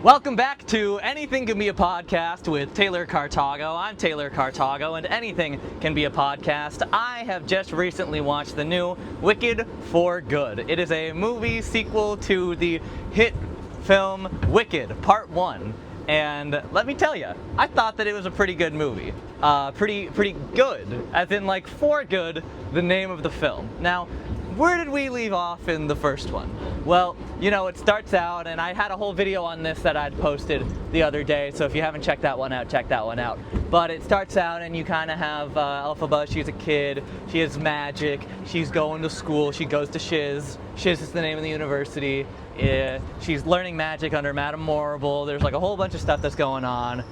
Welcome back to Anything Can Be a Podcast with Taylor Cartago. I'm Taylor Cartago, and anything can be a podcast. I have just recently watched the new Wicked for Good. It is a movie sequel to the hit film Wicked, Part 1. And let me tell you, I thought that it was a pretty good movie. Pretty good, as in like for good, the name of the film. Now, where did we leave off in the first one? Well, you know, it starts out, and I had a whole video on this that I'd posted the other day, so if you haven't checked that one out, check that one out. But it starts out, and you kind of have Alphaba. She's a kid, she has magic, she's going to school, she goes to Shiz. Shiz is the name of the university. She's learning magic under Madame Morrible. There's like a whole bunch of stuff that's going on.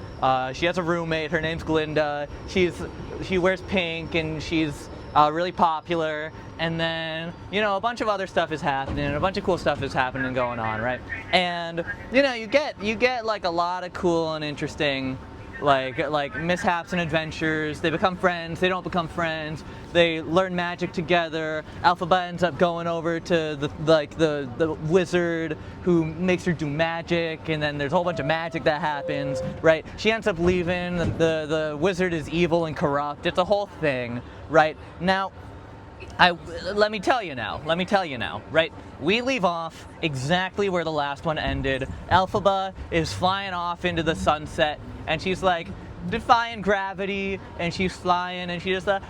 She has a roommate, her name's Glinda. She wears pink, and she's really popular, and then, you know, a bunch of other stuff is happening, and a bunch of cool stuff is happening and going on, right? And, you know, you get like a lot of cool and interesting like mishaps and adventures. They become friends, they don't become friends, they learn magic together. Alphaba ends up going over to the wizard who makes her do magic, and then there's a whole bunch of magic that happens, right? She ends up leaving, the wizard is evil and corrupt. It's a whole thing, right? Now, let me tell you now, right? We leave off exactly where the last one ended. Alphaba is flying off into the sunset, and she's like defying gravity, and she's flying, and she's just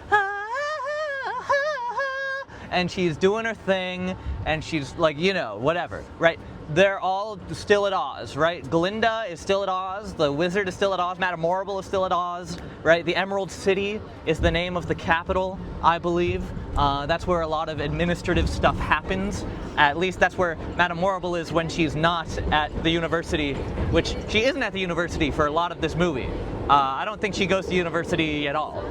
and she's doing her thing, and she's like, you know, whatever, right? They're all still at Oz, right? Glinda is still at Oz, the wizard is still at Oz, Madame Morrible is still at Oz, right? The Emerald City is the name of the capital, I believe. That's where a lot of administrative stuff happens. At least that's where Madame Morrible is when she's not at the university, which she isn't at the university for a lot of this movie. I don't think she goes to university at all.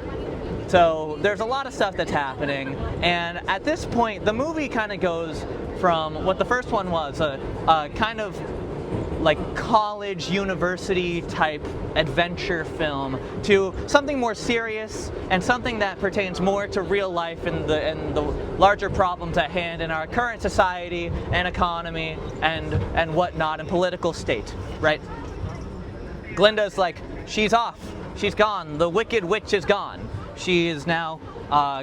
So there's a lot of stuff that's happening, and at this point the movie kind of goes from what the first one was, a kind of like college, university type adventure film, to something more serious and something that pertains more to real life and the larger problems at hand in our current society and economy and whatnot and political state, right? Glinda's like, she's off, she's gone, the Wicked Witch is gone. She is now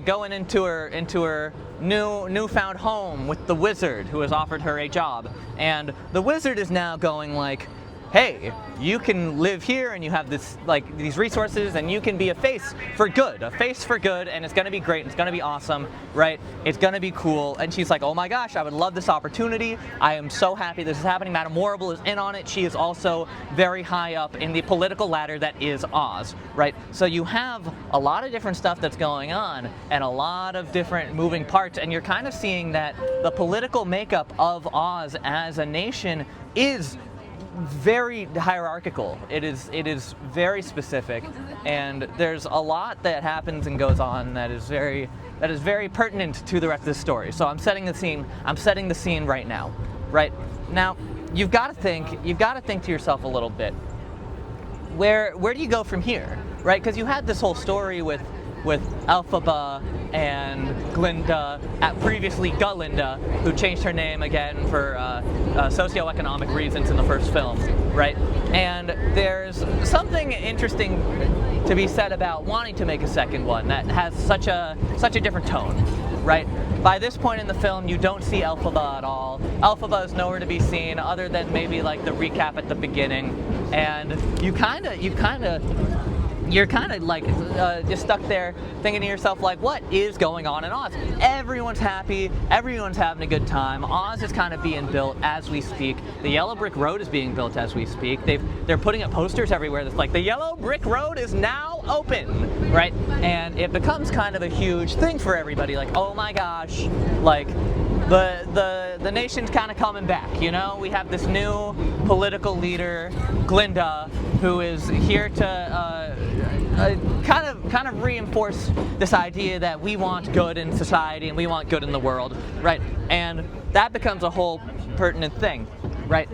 going into her newfound home with the wizard who has offered her a job, and the wizard is now going like, hey, you can live here and you have this these resources and you can be a face for good, and it's gonna be great, it's gonna be awesome, right? It's gonna be cool. And she's like, oh my gosh, I would love this opportunity. I am so happy this is happening. Madame Morrible is in on it. She is also very high up in the political ladder that is Oz, right? So you have a lot of different stuff that's going on and a lot of different moving parts, and you're kind of seeing that the political makeup of Oz as a nation is very hierarchical. It is very specific, and there's a lot that happens and goes on that is very pertinent to the rest of the story. So I'm setting the scene right now. Right now, you've got to think to yourself a little bit. Where do you go from here, right? Because you had this whole story with Alphaba and Glinda, previously Galinda, who changed her name again for socioeconomic reasons in the first film, right? And there's something interesting to be said about wanting to make a second one that has such a different tone, right? By this point in the film, you don't see Alphaba at all. Alphaba is nowhere to be seen other than maybe like the recap at the beginning, and you're kind of like just stuck there thinking to yourself like, what is going on in Oz? Everyone's happy, everyone's having a good time. Oz is kind of being built as we speak. The Yellow Brick Road is being built as we speak. They're putting up posters everywhere that's like, the Yellow Brick Road is now open, right? And it becomes kind of a huge thing for everybody, like, oh my gosh, like the nation's kind of coming back, you know? We have this new political leader, Glinda, who is here to kind of reinforce this idea that we want good in society and we want good in the world, right? And that becomes a whole pertinent thing, right?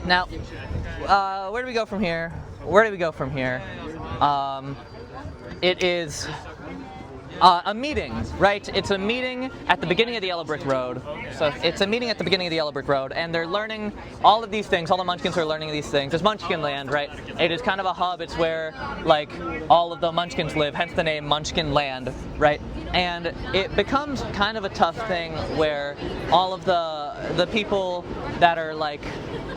Now, where do we go from here? It is a meeting, right? It's a meeting at the beginning of the Yellow Brick Road. So it's a meeting at the beginning of the Yellow Brick Road, and they're learning all of these things. All the Munchkins are learning these things. It's Munchkin Land, right? It is kind of a hub. It's where like all of the Munchkins live, hence the name Munchkin Land, right? And it becomes kind of a tough thing where all of the people that are like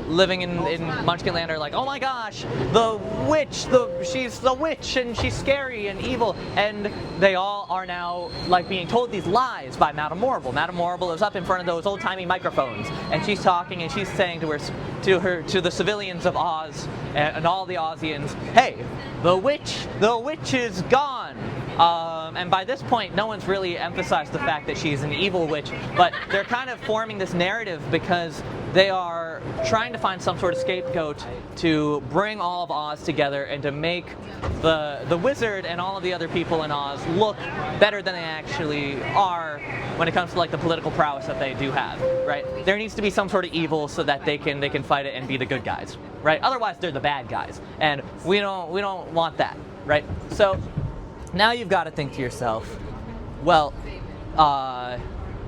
living in Munchkin Land are like, oh my gosh, the witch, she's the witch and she's scary and evil, and they all are now like being told these lies by Madame Morrible. Madame Morrible is up in front of those old-timey microphones, and she's talking and she's saying to the civilians of Oz and all the Ozians, hey, the witch is gone. And by this point, no one's really emphasized the fact that she's an evil witch, but they're kind of forming this narrative because they are trying to find some sort of scapegoat to bring all of Oz together and to make the wizard and all of the other people in Oz look better than they actually are when it comes to like the political prowess that they do have, right? There needs to be some sort of evil so that they can fight it and be the good guys, right? Otherwise, they're the bad guys, and we don't want that, right? So now you've got to think to yourself, well,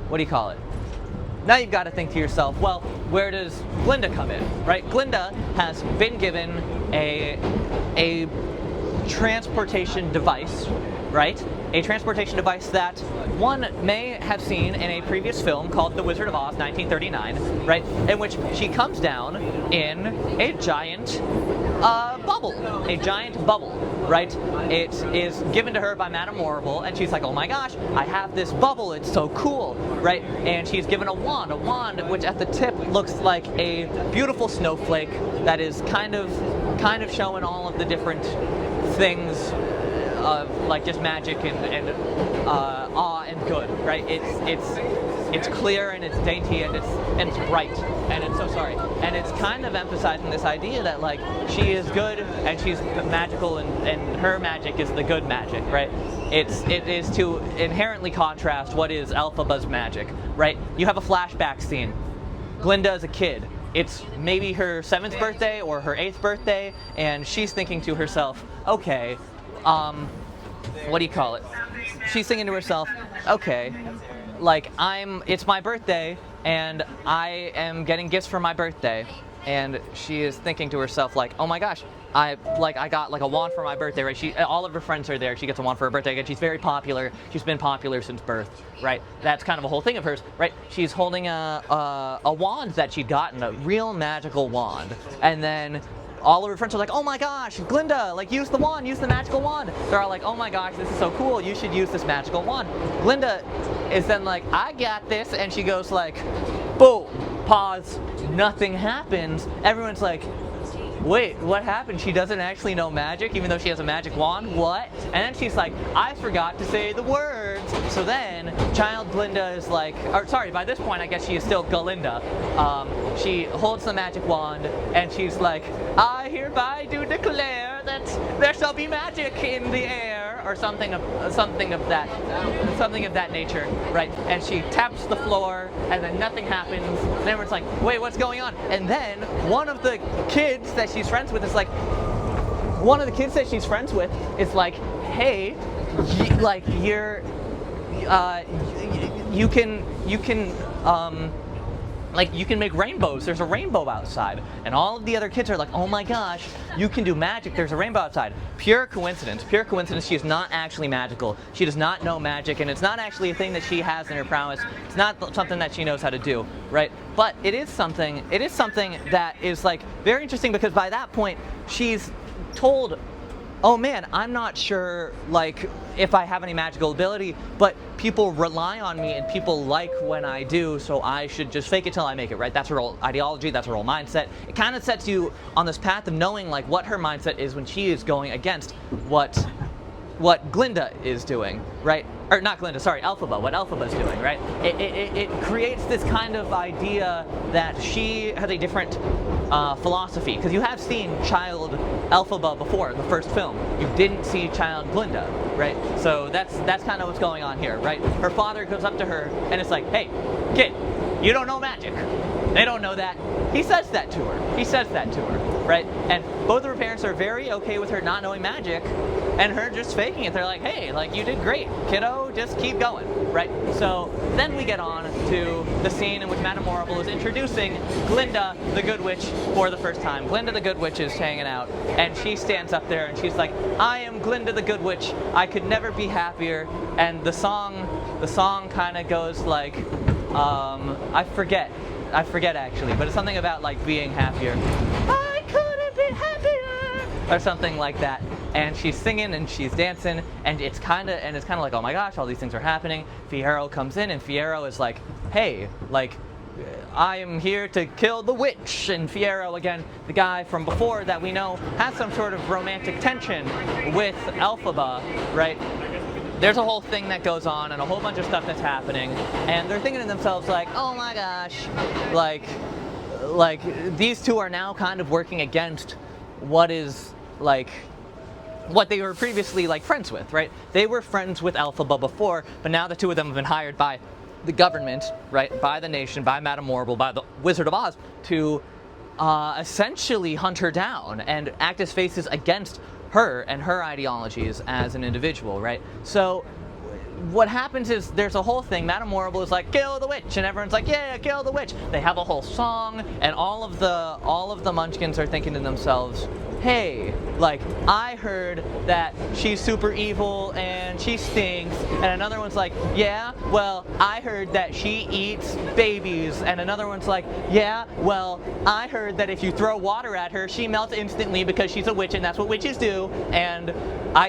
what do you call it? Now you've got to think to yourself, well, where does Glinda come in, right? Glinda has been given a transportation device, right? A transportation device that one may have seen in a previous film called The Wizard of Oz, 1939, right? In which she comes down in a giant bubble, right? It is given to her by Madame Morrible, and she's like, oh my gosh, I have this bubble, it's so cool, right? And she's given a wand which at the tip looks like a beautiful snowflake that is kind of showing all of the different things of like just magic and awe and good, right? It's clear and it's dainty and it's bright and it's kind of emphasizing this idea that like she is good and she's magical and her magic is the good magic, right? It is to inherently contrast what is Alphaba's magic, right? You have a flashback scene. Glinda is a kid. It's maybe her 7th birthday or her 8th birthday, and she's thinking to herself, okay, what do you call it? She's thinking to herself, okay, like it's my birthday and I am getting gifts for my birthday, and she is thinking to herself like, oh my gosh, I got like a wand for my birthday, right? All of her friends are there. She gets a wand for her birthday. Again, she's very popular. She's been popular since birth, right? That's kind of a whole thing of hers, right? She's holding a wand that she'd gotten, a real magical wand, and then all of her friends are like, oh my gosh, Glinda, like use the wand, use the magical wand. They're all like, oh my gosh, this is so cool, you should use this magical wand. Glinda is then like, I got this, and she goes like, boom, pause, nothing happens. Everyone's like, wait, what happened? She doesn't actually know magic, even though she has a magic wand? What? And then she's like, I forgot to say the words. So then, child Glinda is like, or sorry, by this point, I guess she is still Galinda. She holds the magic wand, and she's like, I hereby do declare that there shall be magic in the air, or something of that nature, right? And she taps the floor, and then nothing happens. And everyone's like, wait, what's going on? And then one of the kids that she's friends with is like, hey, you can make rainbows. There's a rainbow outside. And all of the other kids are like, oh my gosh, you can do magic. There's a rainbow outside. Pure coincidence. She is not actually magical. She does not know magic, and it's not actually a thing that she has in her prowess. It's not something that she knows how to do, right? But it is something that is like very interesting, because by that point she's told, oh man, I'm not sure like if I have any magical ability, but people rely on me and people like when I do, so I should just fake it till I make it, right? That's her whole ideology, that's her whole mindset. It kind of sets you on this path of knowing like what her mindset is when she is going against what Glinda is doing, right? Or not Glinda, sorry, Alphaba, what Alphaba's doing, right? It creates this kind of idea that she has a different philosophy, because you have seen child Alphaba before, the first film. You didn't see child Glinda, right? So that's kind of what's going on here, right? Her father goes up to her and it's like, hey, kid, you don't know magic. They don't know that. He says that to her. right? And both of her parents are very okay with her not knowing magic and her just faking it. They're like, hey, like, you did great, kiddo, just keep going, right? So then we get on to the scene in which Madame Morrible is introducing Glinda the Good Witch for the first time. Glinda the Good Witch is hanging out, and she stands up there and she's like, I am Glinda the Good Witch, I could never be happier. And the song kind of goes like, I forget actually, but it's something about like being happier. I couldn't be happier, or something like that. And she's singing and she's dancing, and it's kind of like, oh my gosh, all these things are happening. Fiyero comes in, and Fiyero is like, hey, like, I am here to kill the witch. And Fiyero, again, the guy from before that we know has some sort of romantic tension with Alphaba, right? There's a whole thing that goes on and a whole bunch of stuff that's happening, and they're thinking to themselves like, oh my gosh, like these two are now kind of working against what they were previously like friends with, right? They were friends with Alphaba before, but now the two of them have been hired by the government, right, by the nation, by Madame Morrible, by the Wizard of Oz, to essentially hunt her down and act as faces against her and her ideologies as an individual, right? So what happens is there's a whole thing. Madame Morrible is like, kill the witch, and everyone's like, yeah, kill the witch. They have a whole song, and all of the Munchkins are thinking to themselves, hey, like, I heard that she's super evil and she stinks. And another one's like, yeah, well, I heard that she eats babies. And another one's like, yeah, well, I heard that if you throw water at her, she melts instantly because she's a witch and that's what witches do. And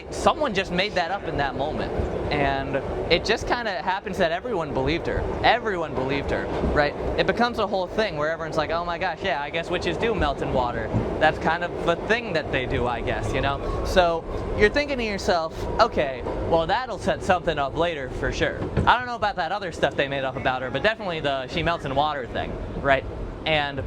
someone just made that up in that moment. And it just kind of happens that everyone believed her. Everyone believed her, right? It becomes a whole thing where everyone's like, oh my gosh, yeah, I guess witches do melt in water. That's kind of a thing that they do, I guess, you know? So you're thinking to yourself, okay, well, that'll set something up later for sure. I don't know about that other stuff they made up about her, but definitely the she melts in water thing, right? And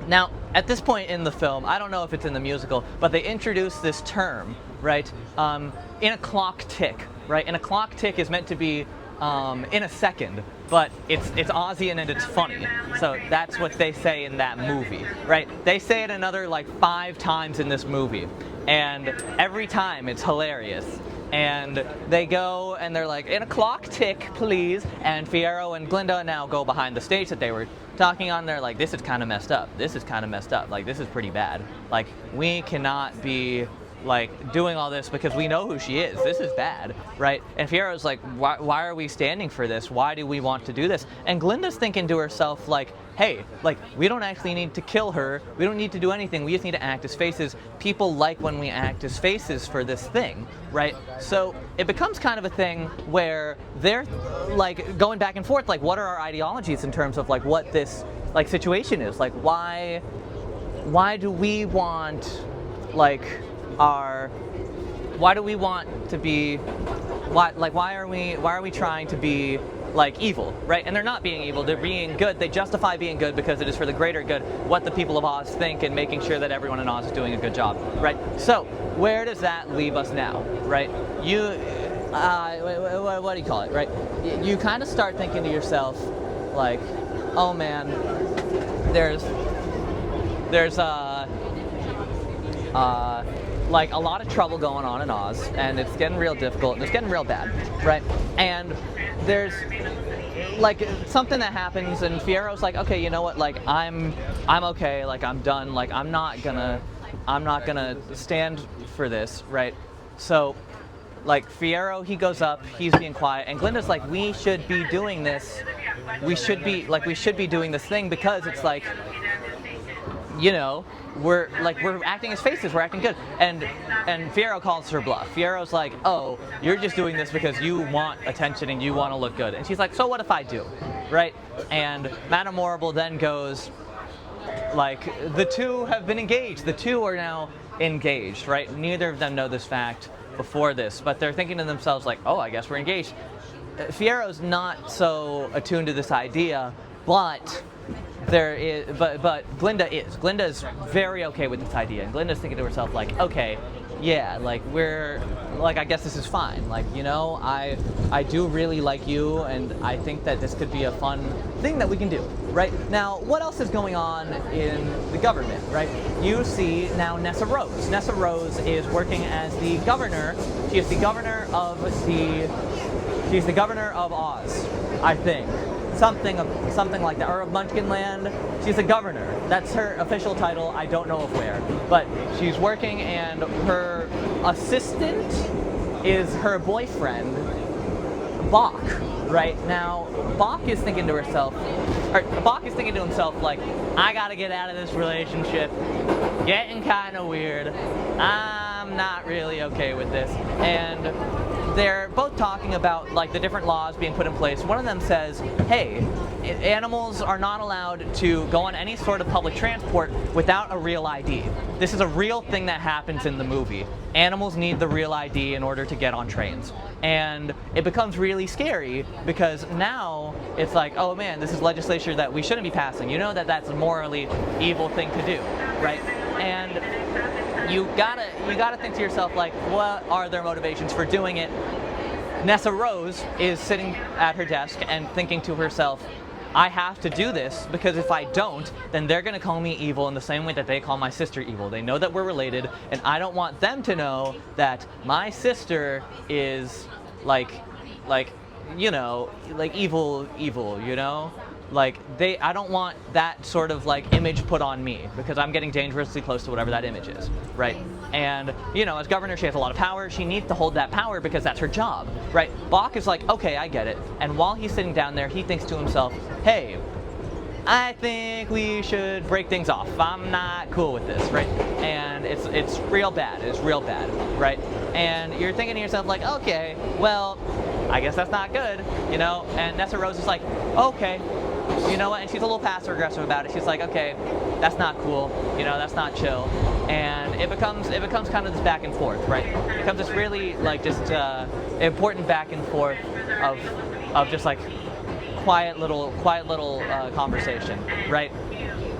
now, at this point in the film, I don't know if it's in the musical, but they introduce this term, right? In a clock tick, right? And a clock tick is meant to be in a second, but it's Aussian and it's funny. So that's what they say in that movie, right? They say it another like 5 times in this movie, and every time it's hilarious. And they go and they're like, in a clock tick, please. And Fiyero and Glinda now go behind the stage that they were talking on. They're like, this is kind of messed up. This is kind of messed up. Like, this is pretty bad. Like, we cannot be like doing all this because we know who she is. This is bad, right? And Fiero's like, why are we standing for this? Why do we want to do this? And Glinda's thinking to herself like, hey, like, we don't actually need to kill her. We don't need to do anything. We just need to act as faces. People like when we act as faces for this thing, right? So it becomes kind of a thing where they're like going back and forth, like, what are our ideologies in terms of like what this like situation is? Like, why do we want like why do we want to be, why are we trying to be like evil, right? And they're not being evil, they're being good. They justify being good because it is for the greater good, what the people of Oz think, and making sure that everyone in Oz is doing a good job, right? So where does that leave us now, right? You what do you call it, right? You kind of start thinking to yourself like, oh man, there's like a lot of trouble going on in Oz, and it's getting real difficult, and it's getting real bad, right? And there's like something that happens, and Fiero's like, okay, you know what? Like, I'm okay. Like, I'm done. Like, I'm not gonna stand for this, right? So, like, Fiyero, he goes up, he's being quiet, and Glinda's like, we should be doing this. We should be doing this thing because it's like, you know, we're acting as faces, we're acting good. And Fiyero calls her bluff. Fiero's like, oh, you're just doing this because you want attention and you want to look good. And she's like, so what if I do, right? And Madame Morrible then goes, like, the two have been engaged. The two are now engaged, right? Neither of them know this fact before this, but they're thinking to themselves like, oh, I guess we're engaged. Fiero's not so attuned to this idea, but Glinda is very okay with this idea, and Glinda's thinking to herself like, okay, yeah, like we're, like I guess this is fine. Like, you know, I do really like you, and I think that this could be a fun thing that we can do, right? Now, what else is going on in the government, right? You see now Nessa Rose. Nessa Rose is working as the governor. She is the governor of she's the governor of Oz, I think. Something like that, or of Munchkinland. She's a governor. That's her official title. I don't know of where, but she's working, and her assistant is her boyfriend, Boq. Right now, Boq is thinking to himself, like, I gotta get out of this relationship. Getting kind of weird. I'm not really okay with this, and they're both talking about like the different laws being put in place. One of them says, hey, animals are not allowed to go on any sort of public transport without a real ID. This is a real thing that happens in the movie. Animals need the real ID in order to get on trains. And it becomes really scary because now it's like, oh man, this is legislation that we shouldn't be passing. You know that that's a morally evil thing to do, right? And you gotta think to yourself, like, what are their motivations for doing it? Nessa Rose is sitting at her desk and thinking to herself, I have to do this because if I don't, then they're gonna call me evil in the same way that they call my sister evil. They know that we're related, and I don't want them to know that my sister is like, you know, like evil, you know? Like, I don't want that sort of like image put on me because I'm getting dangerously close to whatever that image is, right? And, you know, as governor, she has a lot of power. She needs to hold that power because that's her job, right? Boq is like, okay, I get it. And while he's sitting down there, he thinks to himself, hey, I think we should break things off. I'm not cool with this, right? And it's real bad. It's real bad, right? And you're thinking to yourself, like, okay, well, I guess that's not good, you know? And Nessa Rose is like, okay, you know what? And she's a little passive aggressive about it. She's like, okay, that's not cool, you know, that's not chill. And it becomes kind of this back and forth, right? It becomes this really like just important back and forth of just like quiet little conversation, right?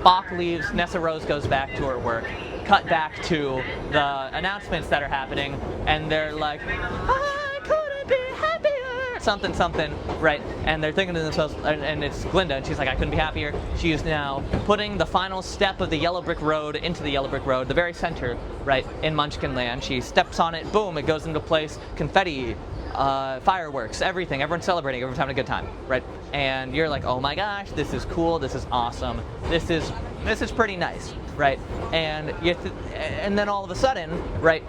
Boq leaves, Nessa Rose goes back to her work. Cut back to the announcements that are happening, and they're like, I couldn't be happier, something, right? And they're thinking to themselves, and it's Glinda, and she's like, I couldn't be happier. She is now putting the final step of the yellow brick road into the yellow brick road, the very center, right, in Munchkinland. She steps on it, boom, it goes into place, confetti, fireworks, everything, everyone's celebrating, everyone's having a good time, right? And you're like, oh my gosh, this is cool, this is awesome, this is pretty nice, right? And and then all of a sudden, right,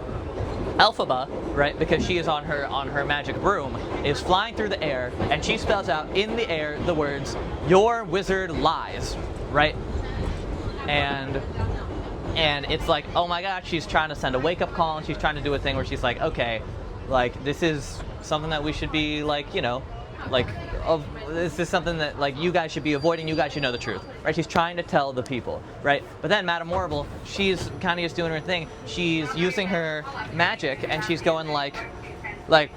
Alphaba, right, because she is on her magic broom, is flying through the air, and she spells out in the air the words, "Your wizard lies," right? And it's like, oh my gosh, she's trying to send a wake-up call, and she's trying to do a thing where she's like, okay, like, this is something that we should be, like, you know, like, this is something that, like, you guys should be avoiding, you guys should know the truth, right? She's trying to tell the people, right? But then Madame Morrible, she's kind of just doing her thing. She's using her magic, and she's going like,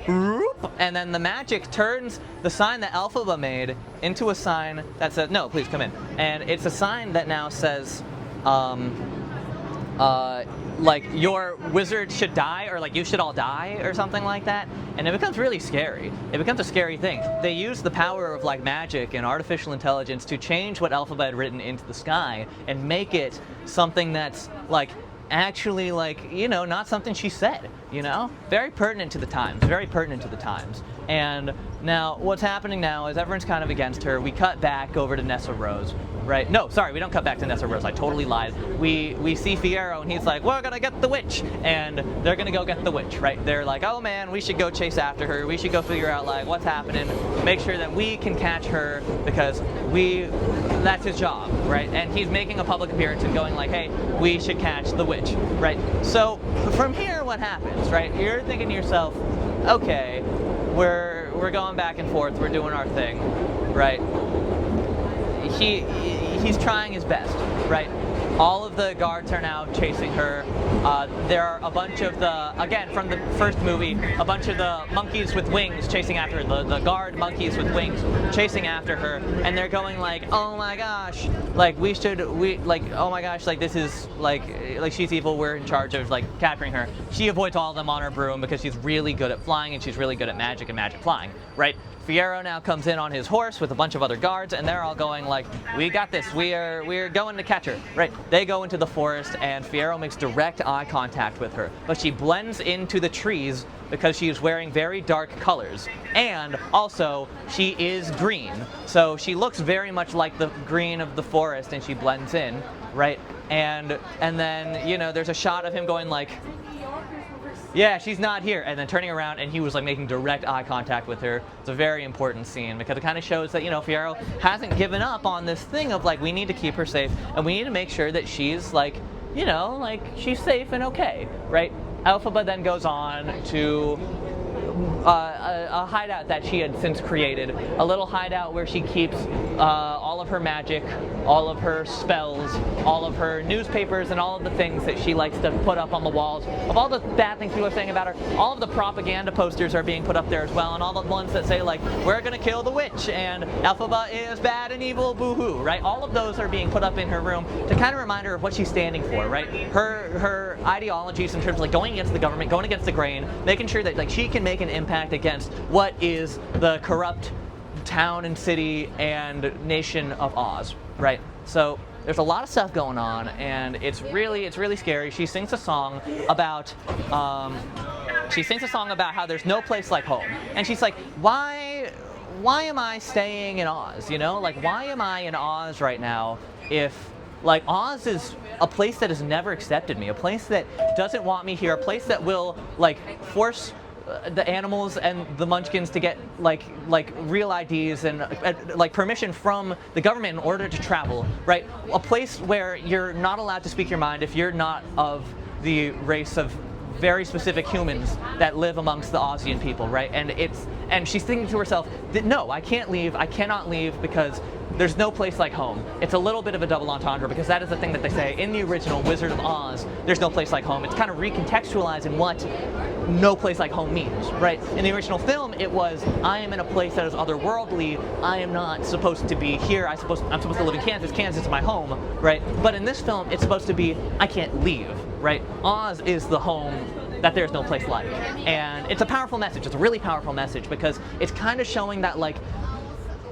whoop, and then the magic turns the sign that Alphaba made into a sign that says, no, please come in. And it's a sign that now says, like, your wizard should die, or like you should all die, or something like that. And it becomes really scary. It becomes a scary thing. They use the power of like magic and artificial intelligence to change what Alphaba had written into the sky and make it something that's like actually, like, you know, not something she said, you know? Very pertinent to the times, very pertinent to the times. And now what's happening now is everyone's kind of against her. We cut back over to Nessa Rose, right? No, sorry, we don't cut back to Nessa Rose. I totally lied. We see Fiyero, and he's like, we're gonna get the witch, and they're gonna go get the witch, right? They're like, oh man, we should go chase after her. We should go figure out like what's happening, make sure that we can catch her because that's his job, right? And he's making a public appearance and going like, hey, we should catch the witch, right? So from here, what happens, right? You're thinking to yourself, okay, we're going back and forth, we're doing our thing, right? He's trying his best, right? all of the guards are now chasing her. There are a bunch of again, from the first movie, a bunch of the monkeys with wings chasing after her, the guard monkeys with wings chasing after her, and they're going like, oh my gosh, like oh my gosh, like this is like she's evil, we're in charge of like capturing her. She avoids all of them on her broom because she's really good at flying and she's really good at magic and magic flying, right? Fiyero now comes in on his horse with a bunch of other guards, and they're all going like, we got this, we're going to catch her, right? They go into the forest, and Fiyero makes direct eye contact with her, but she blends into the trees because she is wearing very dark colors, and also she is green, so she looks very much like the green of the forest, and she blends in, right? And then, you know, there's a shot of him going like, yeah, she's not here, and then turning around, and he was like making direct eye contact with her. It's a very important scene because it kind of shows that, you know, Fiyero hasn't given up on this thing of like, we need to keep her safe, and we need to make sure that she's like, you know, like she's safe and okay, right? Alphaba then goes on to a hideout that she had since created, a little hideout where she keeps all of her magic, all of her spells, all of her newspapers, and all of the things that she likes to put up on the walls, of all the bad things people are saying about her. All of the propaganda posters are being put up there as well, and all the ones that say like, we're gonna kill the witch, and Alphaba is bad and evil, boo-hoo, right? All of those are being put up in her room to kind of remind her of what she's standing for, right? Her ideologies in terms of like going against the government, going against the grain, making sure that like she can make an impact against what is the corrupt town and city and nation of Oz, right? So there's a lot of stuff going on, and it's really scary. She sings a song about how there's no place like home, and she's like, why am I staying in Oz? You know, like why am I in Oz right now if like Oz is a place that has never accepted me, a place that doesn't want me here, a place that will like force the animals and the munchkins to get like real IDs and like permission from the government in order to travel, right? A place where you're not allowed to speak your mind if you're not of the race of very specific humans that live amongst the Ozian people, right? And she's thinking to herself that no, I can't leave, I cannot leave because there's no place like home. It's a little bit of a double entendre because that is the thing that they say in the original Wizard of Oz, there's no place like home. It's kind of recontextualizing what no place like home means, right? In the original film, it was, I am in a place that is otherworldly, I am not supposed to be here, I'm supposed to live in Kansas, Kansas is my home, right? But in this film, it's supposed to be, I can't leave, right? Oz is the home that there's no place like. And it's a powerful message, it's a really powerful message because it's kind of showing that like,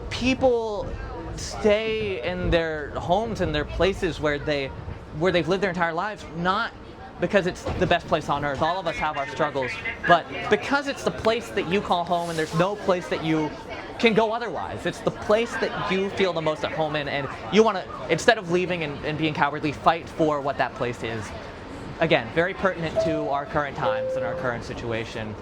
people stay in their homes and their places where they've lived their entire lives, not because it's the best place on earth. All of us have our struggles, but because it's the place that you call home and there's no place that you can go otherwise. It's the place that you feel the most at home in, and you want to, instead of leaving and being cowardly, fight for what that place is. Again, very pertinent to our current times and our current situation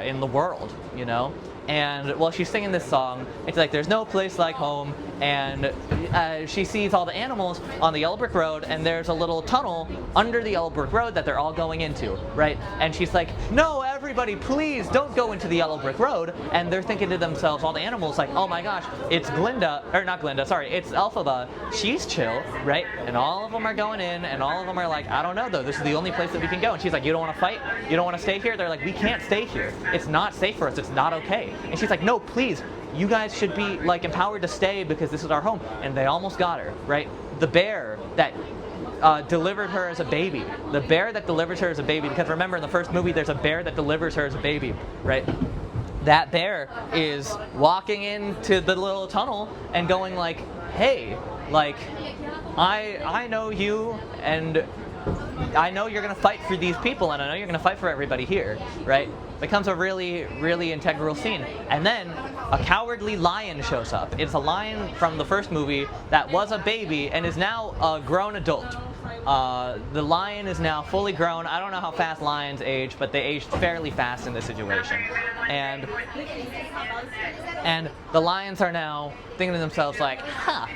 in the world, you know? And while she's singing this song, it's like there's no place like home, and she sees all the animals on the yellow brick road, and there's a little tunnel under the yellow brick road that they're all going into, right? And she's like, no, everybody, please don't go into the yellow brick road. And they're thinking to themselves, all the animals, like, oh my gosh, it's it's Alphaba, she's chill, right? And all of them are going in, and all of them are like, I don't know though, this is the only place that we can go. And she's like, you don't want to fight? You don't want to stay here? They're like, we can't stay here. It's not safe for us, it's not okay. And she's like, no, please, you guys should be like empowered to stay because this is our home. And they almost got her, right? The bear that delivered her as a baby. The bear that delivers her as a baby, because remember in the first movie there's a bear that delivers her as a baby, right? That bear is walking into the little tunnel and going like, hey, like, I know you, and I know you're going to fight for these people, and I know you're going to fight for everybody here, right? Becomes a really, really integral scene. And then a cowardly lion shows up. It's a lion from the first movie that was a baby and is now a grown adult. The lion is now fully grown. I don't know how fast lions age, but they aged fairly fast in this situation. And the lions are now thinking to themselves like, ha!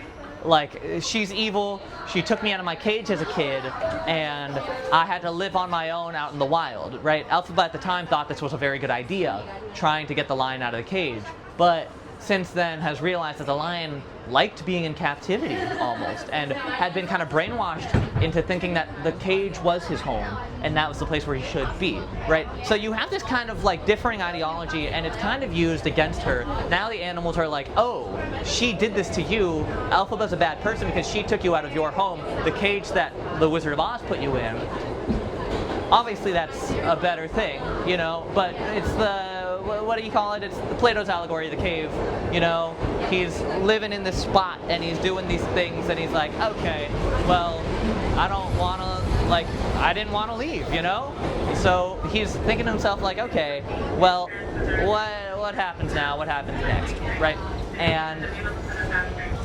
Like, she's evil, she took me out of my cage as a kid, and I had to live on my own out in the wild, right? Alphaba at the time thought this was a very good idea, trying to get the lion out of the cage, but since then has realized that the lion liked being in captivity almost, and had been kind of brainwashed into thinking that the cage was his home and that was the place where he should be, right? So you have this kind of like differing ideology, and it's kind of used against her. Now the animals are like, oh, she did this to you. Alphaba's a bad person because she took you out of your home, the cage that the Wizard of Oz put you in. Obviously that's a better thing, you know, but it's the, what do you call it? It's the Plato's allegory of the cave, you know? He's living in this spot and he's doing these things and he's like, okay, well, I don't want to, like, I didn't want to leave, you know? So he's thinking to himself like, okay, well, what happens now? What happens next, right? And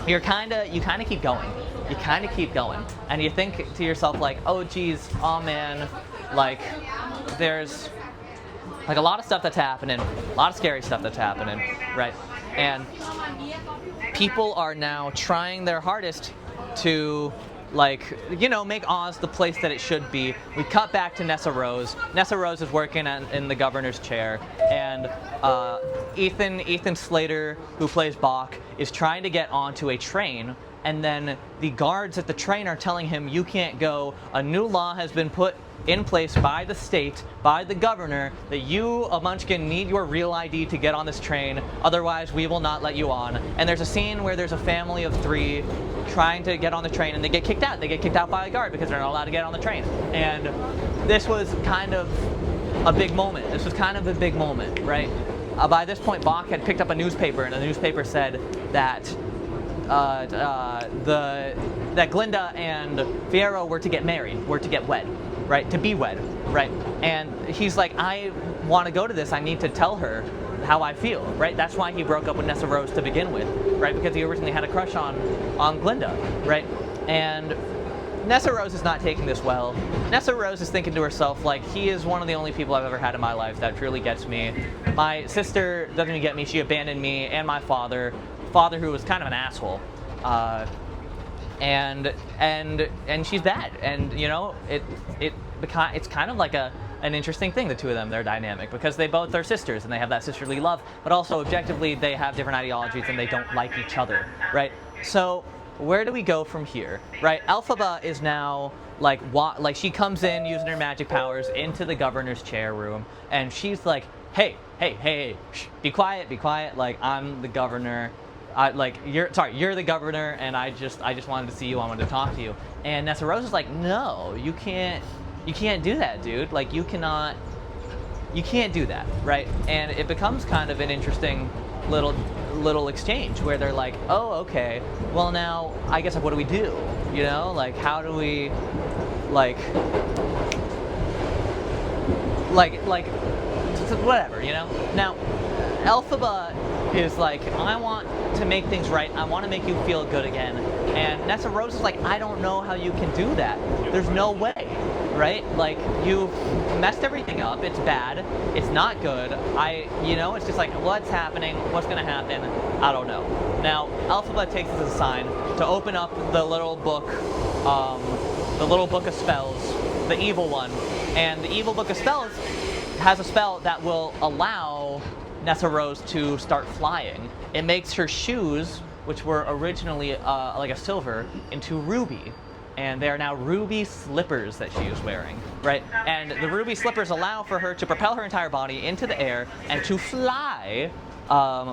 you kind of keep going. You kind of keep going. And you think to yourself like, oh geez, oh man, like there's like a lot of stuff that's happening, a lot of scary stuff that's happening, right? And people are now trying their hardest to, like, you know, make Oz the place that it should be. We cut back to Nessa Rose. Nessa Rose is working in the governor's chair, and Ethan Slater, who plays Boq, is trying to get onto a train, and then the guards at the train are telling him, you can't go. A new law has been put in place by the state, by the governor, that you, a munchkin, need your real ID to get on this train, otherwise we will not let you on. And there's a scene where there's a family of 3 trying to get on the train, and they get kicked out. They get kicked out by a guard because they're not allowed to get on the train. And this was kind of a big moment. This was kind of a big moment, right? By this point, Boq had picked up a newspaper, and the newspaper said that that Glinda and Fiyero were to get married, were to get wed, right? To be wed, right? And he's like, I want to go to this. I need to tell her how I feel, right? That's why he broke up with Nessa Rose to begin with, right? Because he originally had a crush on Glinda, right? And Nessa Rose is not taking this well. Nessa Rose is thinking to herself, like, he is one of the only people I've ever had in my life that truly gets me. My sister doesn't even get me. She abandoned me and my father who was kind of an asshole. And she's bad. And, you know, it's kind of like an interesting thing, the two of them, their dynamic, because they both are sisters and they have that sisterly love, but also objectively they have different ideologies and they don't like each other, right? So where do we go from here, right? Alphaba is now like she comes in using her magic powers into the governor's chair room, and she's like, hey, shh, be quiet, like, I'm the governor. You're the governor, and I just wanted to see you. I wanted to talk to you. And Nessa Rose is like, no, you can't do that, dude. Like, you can't do that, right? And it becomes kind of an interesting little exchange where they're like, oh, okay, well now, I guess, what do we do? You know, like, how do we, whatever, you know? Now, Alphaba is like, I want to make things right. I want to make you feel good again. And Nessa Rose is like, I don't know how you can do that. There's no way, right? Like, you've messed everything up. It's bad. It's not good. It's just like, what's happening? What's going to happen? I don't know. Now, Alphaba takes this as a sign to open up the little book of spells, the evil one. And the evil book of spells has a spell that will allow Nessa Rose to start flying. It makes her shoes, which were originally like a silver, into ruby. And they are now ruby slippers that she is wearing, right? And the ruby slippers allow for her to propel her entire body into the air and to fly,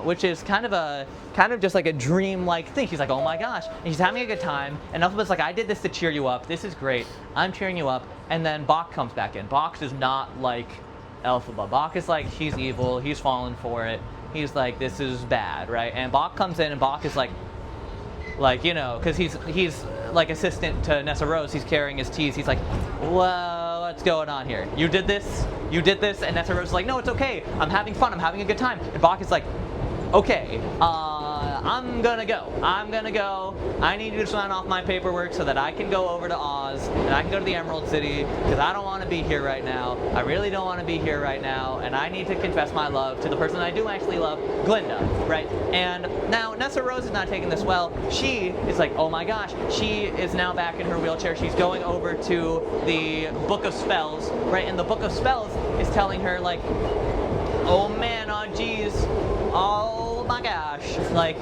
which is kind of just like a dream-like thing. She's like, oh my gosh. And she's having a good time. And Alphaba's like, I did this to cheer you up. This is great. I'm cheering you up. And then Boq comes back in. Boq is not like Alphaba. Boq is like, he's evil, he's fallen for it. He's like, this is bad, right? And Boq comes in, and Boq is like, you know, because he's like assistant to Nessa Rose, he's carrying his teas. He's like, well, what's going on here? You did this, and Nessa Rose is like, no, it's okay. I'm having fun. I'm having a good time. And Boq is like, okay, I'm gonna go. I need you to sign off my paperwork so that I can go over to Oz and I can go to the Emerald City, because I don't want to be here right now. I really don't want to be here right now, and I need to confess my love to the person I do actually love, Glinda, right? And now Nessa Rose is not taking this well. She is like, oh my gosh. She is now back in her wheelchair. She's going over to the Book of Spells, right? And the Book of Spells is telling her, like, oh man, oh geez, oh my gosh, like,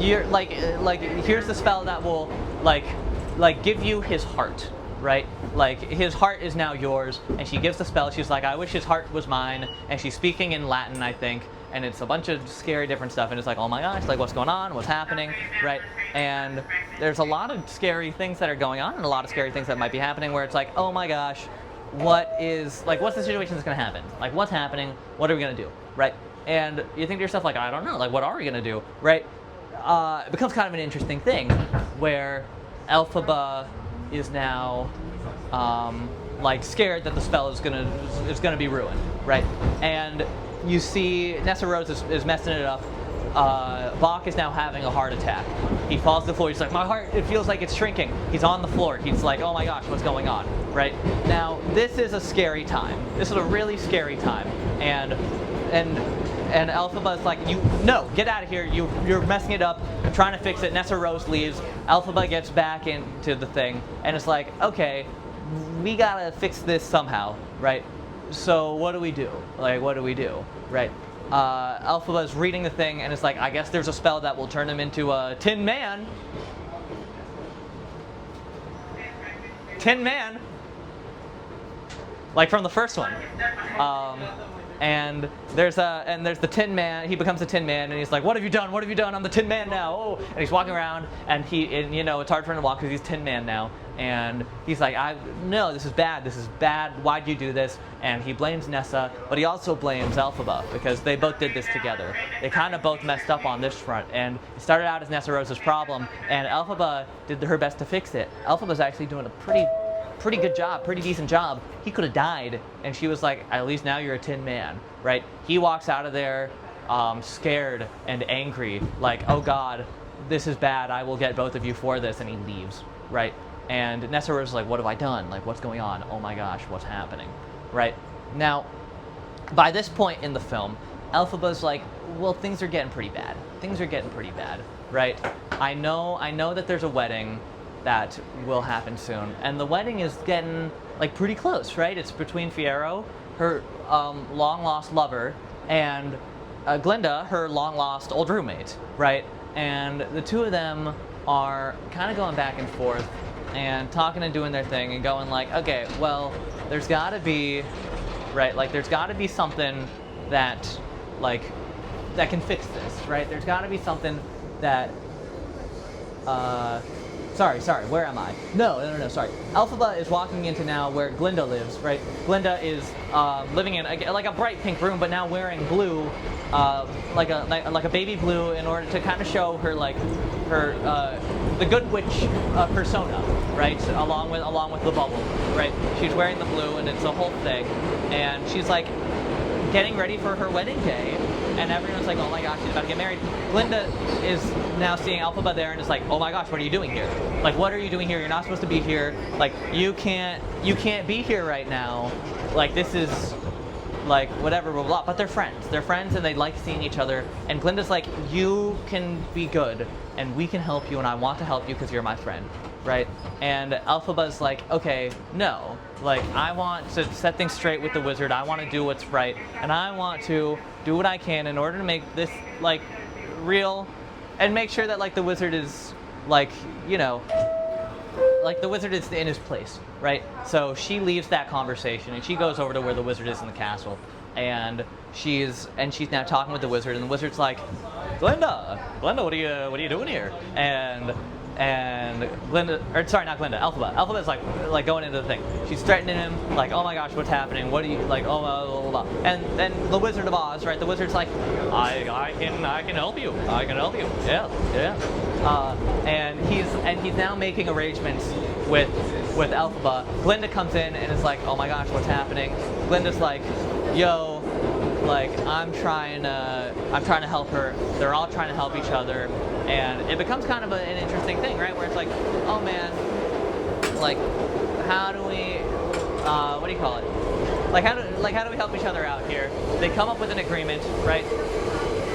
you're like here's the spell that will like give you his heart, right? Like his heart is now yours, and she gives the spell. She's like, I wish his heart was mine, and she's speaking in Latin, I think, and it's a bunch of scary different stuff, and it's like, oh my gosh, like what's going on, what's happening, right? And there's a lot of scary things that are going on, and a lot of scary things that might be happening where it's like, oh my gosh, what's the situation that's going to happen? Like, what's happening? What are we going to do, right? And you think to yourself, like, I don't know, like, what are we going to do, right? It becomes kind of an interesting thing where Alphaba is now like scared that the spell is gonna be ruined, right? And you see Nessa Rose is messing it up. Boq is now having a heart attack. He falls to the floor. He's like, my heart, it feels like it's shrinking. He's on the floor. He's like, oh my gosh, what's going on, right? Now, this is a scary time. This is a really scary time. And Alphaba is like, no, get out of here. You're messing it up. I'm trying to fix it. Nessa Rose leaves. Alphaba gets back into the thing, and it's like, okay, we gotta fix this somehow, right? So what do we do? Like, what do we do, right? Alphaba is reading the thing, and it's like, I guess there's a spell that will turn him into a Tin Man. Tin Man. Like from the first one. And there's the Tin Man. He becomes a Tin Man, and he's like, "What have you done? What have you done? I'm the Tin Man now." Oh, and he's walking around, and it's hard for him to walk because he's Tin Man now. And he's like, "No, this is bad. This is bad. Why'd you do this?" And he blames Nessa, but he also blames Alphaba because they both did this together. They kind of both messed up on this front, and it started out as Nessa Rose's problem, and Alphaba did her best to fix it. Alphaba's actually doing a pretty good job, pretty decent job. He could have died, and she was like, at least now you're a Tin Man, right? He walks out of there scared and angry, like, oh God, this is bad, I will get both of you for this, and he leaves, right? And Nessa Rose is like, what have I done? Like, what's going on? Oh my gosh, what's happening, right? Now, by this point in the film, Alphaba's like, well, things are getting pretty bad. Things are getting pretty bad, right? I know that there's a wedding that will happen soon, and the wedding is getting like pretty close, right? It's between Fiyero, her long-lost lover, and Glinda, her long-lost old roommate, right? And the two of them are kind of going back and forth and talking and doing their thing and going like, okay, well, there's got to be, right? Like, there's got to be something that, like, that can fix this, right? There's got to be something that, Sorry, where am I? No, sorry. Alphaba is walking into now where Glinda lives, right? Glinda is living in like a bright pink room, but now wearing blue, like a baby blue, in order to kind of show her the good witch persona, right? Along with the bubble, right? She's wearing the blue, and it's a whole thing, and she's like getting ready for her wedding day. And everyone's like, oh my gosh, she's about to get married. Glinda is now seeing Alphaba there and is like, oh my gosh, what are you doing here? Like, what are you doing here? You're not supposed to be here. Like, you can't be here right now. Like, this is, like, whatever, blah, blah, blah. But they're friends. They're friends, and they like seeing each other. And Glinda's like, you can be good, and we can help you, and I want to help you because you're my friend, right? And Alphaba's like, okay, no. Like, I want to set things straight with the wizard. I want to do what's right, and I want to do what I can in order to make this, like, real, and make sure that, like, the wizard is, like, like, the wizard is in his place, right? So she leaves that conversation, and she goes over to where the wizard is in the castle, and she's now talking with the wizard, and the wizard's like, Glinda, what are you doing here? And Glinda, or sorry, not Glinda, Alphaba. Alphaba's like going into the thing. She's threatening him, like, oh my gosh, what's happening? What do you, like, oh, blah, blah, blah. And then the Wizard of Oz, right? The wizard's like, I can help you. I can help you. Yeah. And he's now making arrangements with Alphaba. Glinda comes in and is like, oh my gosh, what's happening? Glinda's like, yo, like, I'm trying to help her. They're all trying to help each other, and it becomes kind of an interesting thing, right? Where it's like, oh man, like, how do we, what do you call it? Like, how do we help each other out here? They come up with an agreement, right?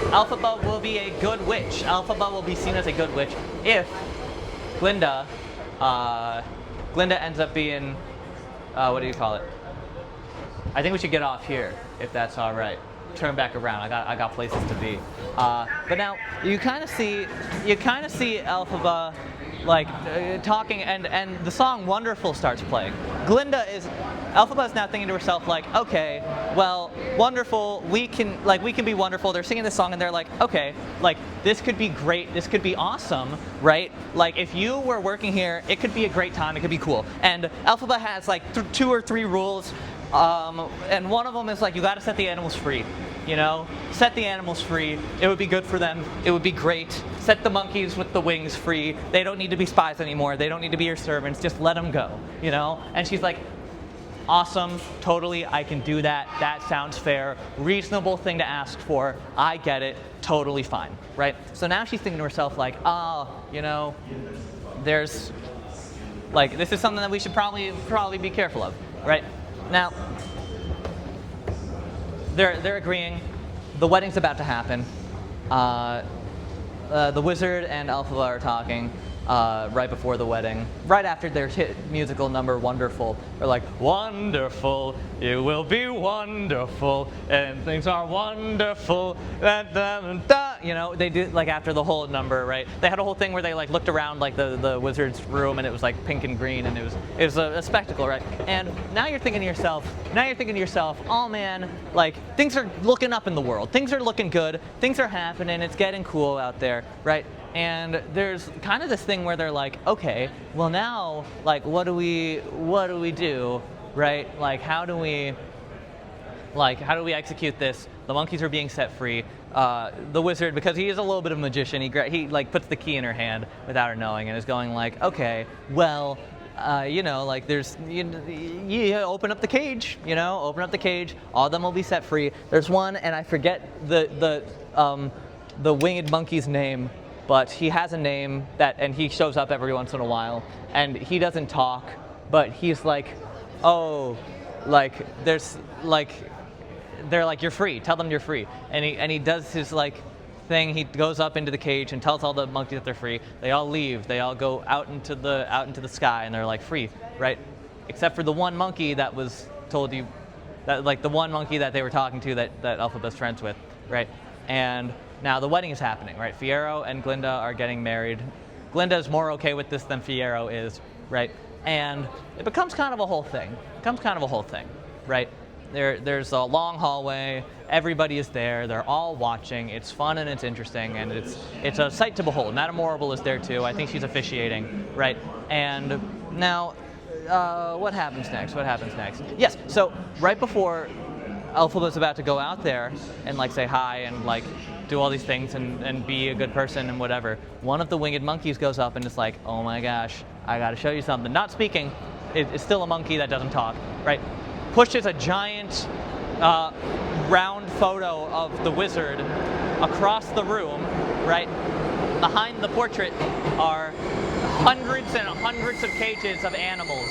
Alphaba will be a good witch. Alphaba will be seen as a good witch if Glinda ends up being, what do you call it? I think we should get off here, if that's all right. turn back around. I got places to be. But now you kind of see Alphaba like talking, and the song "Wonderful" starts playing. Alphaba is now thinking to herself like, okay, well, wonderful. We can be wonderful. They're singing this song, and they're like, okay, like this could be great. This could be awesome, right? Like if you were working here, it could be a great time. It could be cool. And Alphaba has like 2 or 3 rules. And one of them is like, you got to set the animals free, you know? Set the animals free. It would be good for them. It would be great. Set the monkeys with the wings free. They don't need to be spies anymore. They don't need to be your servants. Just let them go, you know? And she's like, awesome, totally, I can do that. That sounds fair. Reasonable thing to ask for. I get it. Totally fine, right? So now she's thinking to herself like, you know, there's, like, this is something that we should probably be careful of, right? Now, they're agreeing. The wedding's about to happen. The wizard and Alphaba are talking right before the wedding, right after their hit musical number "Wonderful." They're like, "Wonderful, it will be wonderful, and things are wonderful." You know, they did like after the whole number, right? They had a whole thing where they like looked around like the wizard's room, and it was like pink and green, and it was a spectacle, right? And now you're thinking to yourself, oh man, like things are looking up in the world. Things are looking good. Things are happening. It's getting cool out there, right? And there's kind of this thing where they're like, okay, well now, like, what do we do, right? Like, how do we execute this? The monkeys are being set free. The wizard, because he is a little bit of a magician, he like puts the key in her hand without her knowing, and is going like, okay, well, you know, like there's, you open up the cage, you know, open up the cage. All of them will be set free. There's one, and I forget the winged monkey's name. But he has a name and he shows up every once in a while, and he doesn't talk, but he's like, oh, like there's like, they're like, you're free. Tell them you're free. And he does his like thing. He goes up into the cage and tells all the monkeys that they're free. They all leave. They all go out into the sky, and they're like free, right? Except for the one monkey that was told you, that like the one monkey that they were talking to that Alphaba's friends with, right? And now the wedding is happening, right? Fiyero and Glinda are getting married. Glinda is more okay with this than Fiyero is, right? And it becomes kind of a whole thing. Right? There's a long hallway. Everybody is there. They're all watching. It's fun and it's interesting, and it's a sight to behold. Madame Morrible is there too. I think she's officiating, right? And now, what happens next? Yes. So right before Alphaba's about to go out there and like say hi and like do all these things and be a good person and whatever, one of the winged monkeys goes up and is like, oh my gosh, I gotta show you something. Not speaking, it's still a monkey that doesn't talk, right? Pushes a giant round photo of the wizard across the room, right? Behind the portrait are hundreds and hundreds of cages of animals,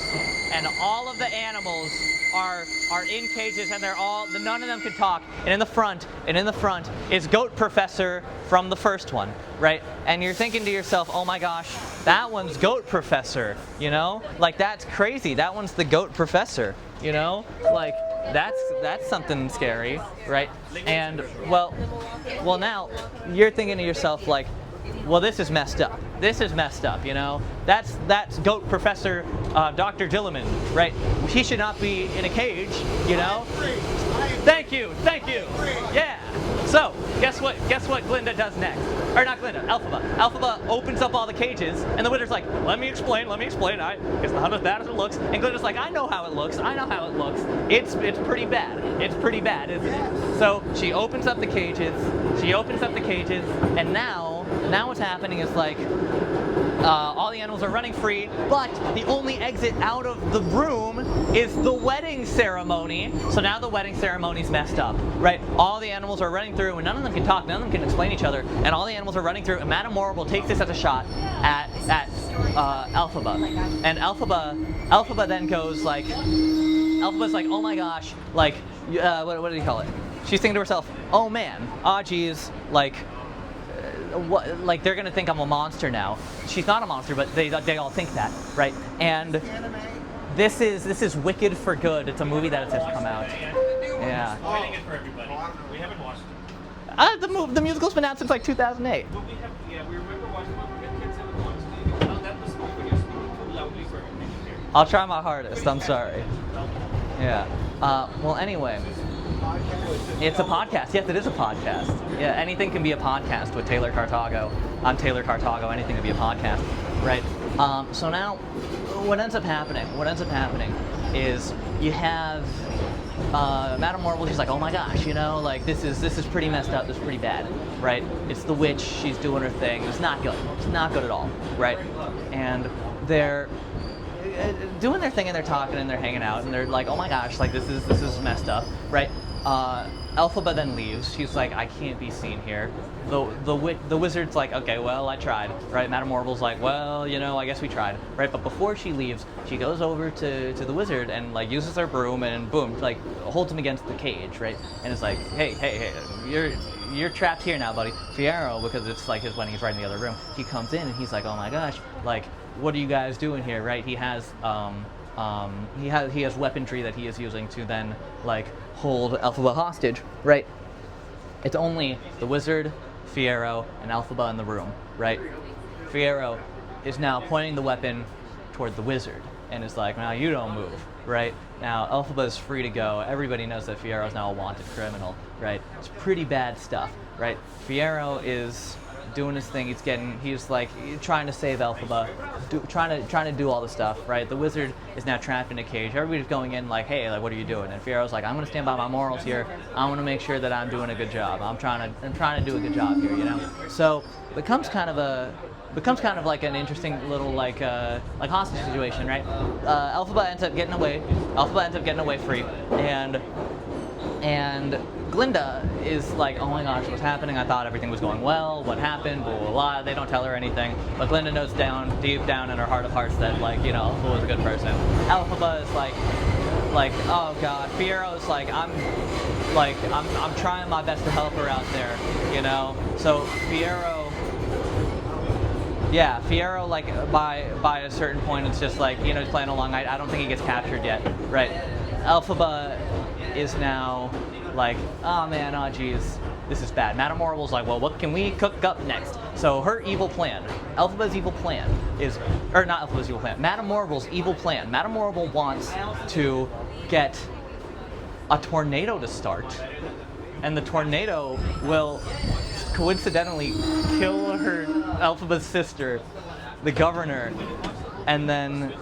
and all of the animals are in cages, and none of them can talk. And in the front is Goat Professor from the first one, right? And you're thinking to yourself, oh my gosh, that one's Goat Professor, you know? Like that's crazy. That one's the Goat Professor, you know? Like that's something scary, right? And well now you're thinking to yourself like, well, this is messed up. You know? That's Goat Professor Dr. Dilliman, right? He should not be in a cage, you know? Thank you. Yeah. So, guess what Glinda does next? Or not Glinda, Alphaba. Alphaba opens up all the cages, and the wizard's like, let me explain. It's not as bad as it looks. And Glinda's like, I know how it looks. It's pretty bad. Isn't it? So, she opens up the cages, and now what's happening is like, all the animals are running free, but the only exit out of the room is the wedding ceremony. So now the wedding ceremony's messed up, right? All the animals are running through, and none of them can talk, none of them can explain each other, and all the animals are running through, and Madame Morrible takes this as a shot at Alphaba. And Alphaba then goes like, Alphaba's like, oh my gosh, like, what do you call it? She's thinking to herself, oh man, geez, like, like they're gonna think I'm a monster now. She's not a monster, but they all think that, right? And this is Wicked for Good. It's a movie that has just come out. Yeah. Spoiling it for everybody. We haven't watched it. The musical's been out since like 2008. But we remember watching it when kids haven't watched it. Oh, that was speaking too loudly for everybody to hear. I'll try my hardest. I'm sorry. Yeah. Well, anyway, it's a podcast. Yes, it is a podcast. Yeah, anything can be a podcast with Taylor Cartago. I'm Taylor Cartago. Anything can be a podcast, right? So now, what ends up happening is you have Madame Marvel. She's like, oh my gosh, like this is pretty messed up. This is pretty bad, right? It's the witch. She's doing her thing. It's not good. It's not good at all, right? And they're doing their thing and they're talking and they're hanging out and they're like, oh my gosh, like this is messed up, right? Alphaba then leaves. She's like, I can't be seen here. The wizard's like, okay, well, I tried, right? Madame Marvel's like, well, I guess we tried, right? But before she leaves, she goes over to the wizard and like uses her broom and boom, like holds him against the cage, right? And it's like, hey, you're trapped here now, buddy. Fiyero, because it's like his wedding, he's right in the other room. He comes in and he's like, oh my gosh, like, what are you guys doing here, right? He has weaponry that he is using to then like hold Alphaba hostage, right? It's only the wizard, Fiyero, and Alphaba in the room, right? Fiyero is now pointing the weapon toward the wizard and is like, now you don't move, right? Now Alphaba is free to go. Everybody knows that Fiyero is now a wanted criminal, right? It's pretty bad stuff, right? Fiyero is doing his thing. He's like trying to save Alphaba, trying to do all the stuff, right? The wizard is now trapped in a cage. Everybody's going in like, hey, like what are you doing? And Fiyero's like, I'm gonna stand by my morals here. I want to make sure that I'm doing a good job. I'm trying to do a good job here, So it becomes kind of like an interesting little like hostage situation, right? Alphaba ends up getting away free, and Glinda is like, oh my gosh, what's happening? I thought everything was going well. What happened? Blah, blah, blah. They don't tell her anything. But Glinda knows deep down in her heart of hearts that Alphaba was a good person. Alphaba is like, oh god. Fiyero is like, I'm trying my best to help her out there, So Fiyero, like by a certain point, it's just like, he's playing along. I don't think he gets captured yet, right? Alphaba is now like, oh man, oh geez, this is bad. Madame Marvel's like, well, what can we cook up next? So her evil plan, Alphaba's evil plan is, or not Alphaba's evil plan, Madame Marvel's evil plan. Madame Marvel wants to get a tornado to start, and the tornado will coincidentally kill Alphaba's sister, the governor, and then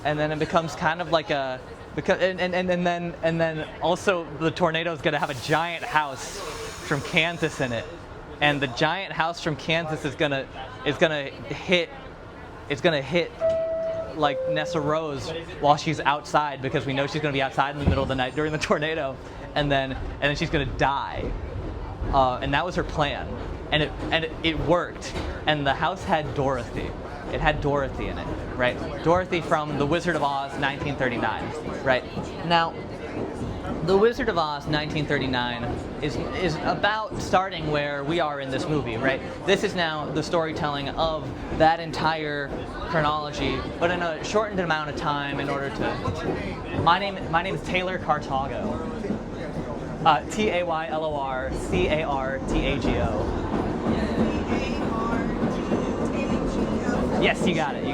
it becomes kind of like a. And then also the tornado is going to have a giant house from Kansas in it, and the giant house from Kansas is gonna hit like Nessa Rose while she's outside, because we know she's going to be outside in the middle of the night during the tornado, and then she's going to die, and that was her plan, and it worked, and the house had Dorothy. It had Dorothy in it, right? Dorothy from The Wizard of Oz, 1939, right? Now, The Wizard of Oz, 1939 is about starting where we are in this movie, right? This is now the storytelling of that entire chronology, but in a shortened amount of time in order to... My name is Taylor Cartago. Taylorcartago. Yes, you got it.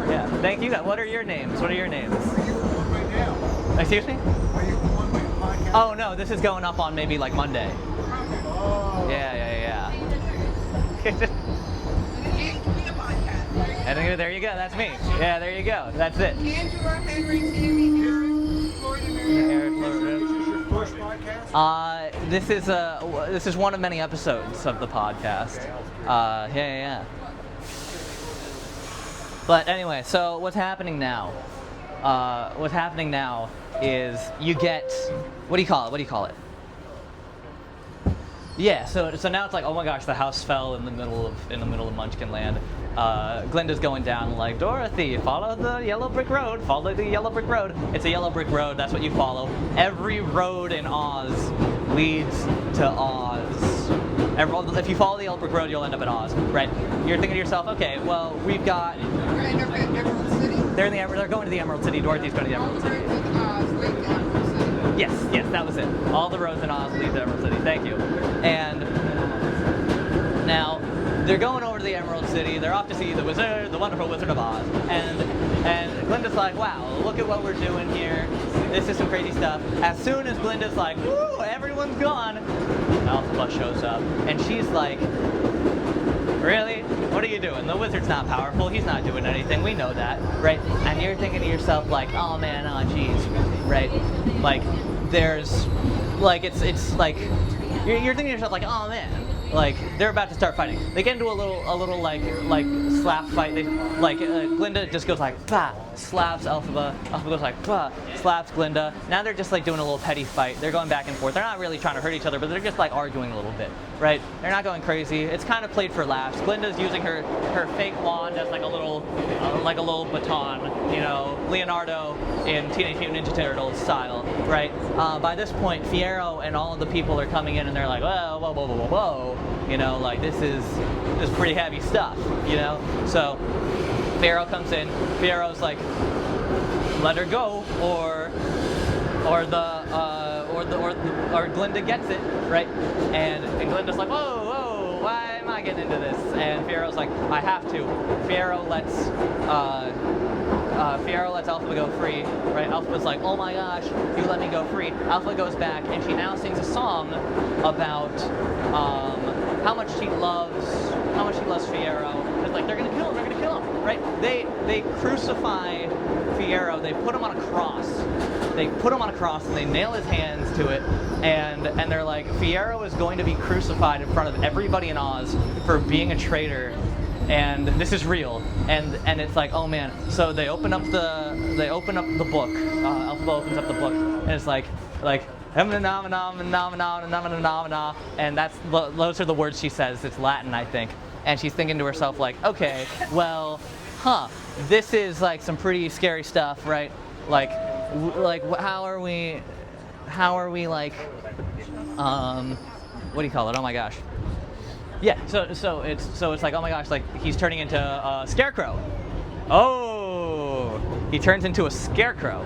Yeah. Thank you. What are your names? Excuse me? Oh no, this is going up on maybe like Monday. Yeah. And there you go. That's me. Yeah, there you go. That's it. Andrew Henry, Tammy, Aaron, Florida. This is one of many episodes of the podcast. Yeah. But anyway, so what's happening now? Is you get, what do you call it? Yeah. So now it's like, oh my gosh, the house fell in the middle of Munchkin Land. Glinda's going down like, Dorothy, follow the yellow brick road. Follow the yellow brick road. It's a yellow brick road. That's what you follow. Every road in Oz leads to Oz. If you follow the yellow brick road, you'll end up in Oz, right? You're thinking to yourself, okay, well, we've got. We're going to end up in Emerald City. They're going to the Emerald City. Dorothy's going to the Emerald City. Yes, that was it. All the Rose and Oz leave the Emerald City. Thank you. And now they're going over to the Emerald City. They're off to see the wizard, the wonderful Wizard of Oz. And Glinda's like, wow, look at what we're doing here. This is some crazy stuff. As soon as Glinda's like, woo, everyone's gone, Alphaba shows up, and she's like, really? What are you doing? The wizard's not powerful. He's not doing anything. We know that, right? And you're thinking to yourself like, oh man, oh geez, right? Like, there's, like, it's like, you're thinking to yourself like, oh man, like they're about to start fighting. They get into a little like slap fight. They Glinda just goes like, bah, slaps Alphaba. Alphaba goes like, bah, slaps Glinda. Now they're just like doing a little petty fight. They're going back and forth. They're not really trying to hurt each other, but they're just like arguing a little bit, right? They're not going crazy. It's kind of played for laughs. Glinda's using her fake wand as like a little baton, you know, Leonardo in Teenage Mutant Ninja Turtles style, right? By this point, Fiero and all of the people are coming in, and they're like, whoa, whoa, whoa, whoa, whoa, whoa. You know, like this is pretty heavy stuff, you know? So Fiero comes in, Fiero's like, let her go, or Glinda gets it, right? And Glinda's like, whoa, whoa, why am I getting into this? And Fiero's like, I have to. Fiero lets Alphaba go free, right? Alphaba's like, oh my gosh, you let me go free. Alphaba goes back, and she now sings a song about how much she loves Fiero. It's like, they're gonna kill him, right? They crucify Fiero. They put him on a cross. And they nail his hands to it, and they're like, Fiero is going to be crucified in front of everybody in Oz for being a traitor. And this is real, and it's like, oh man. So they open up the book. Alphaba opens up the book, and it's like, and those are the words she says. It's Latin, I think. And she's thinking to herself like, okay, well, this is like some pretty scary stuff, right? Like how are we like, what do you call it? Oh my gosh. Yeah, so it's like, oh my gosh, like he's turning into a scarecrow. Oh, he turns into a scarecrow.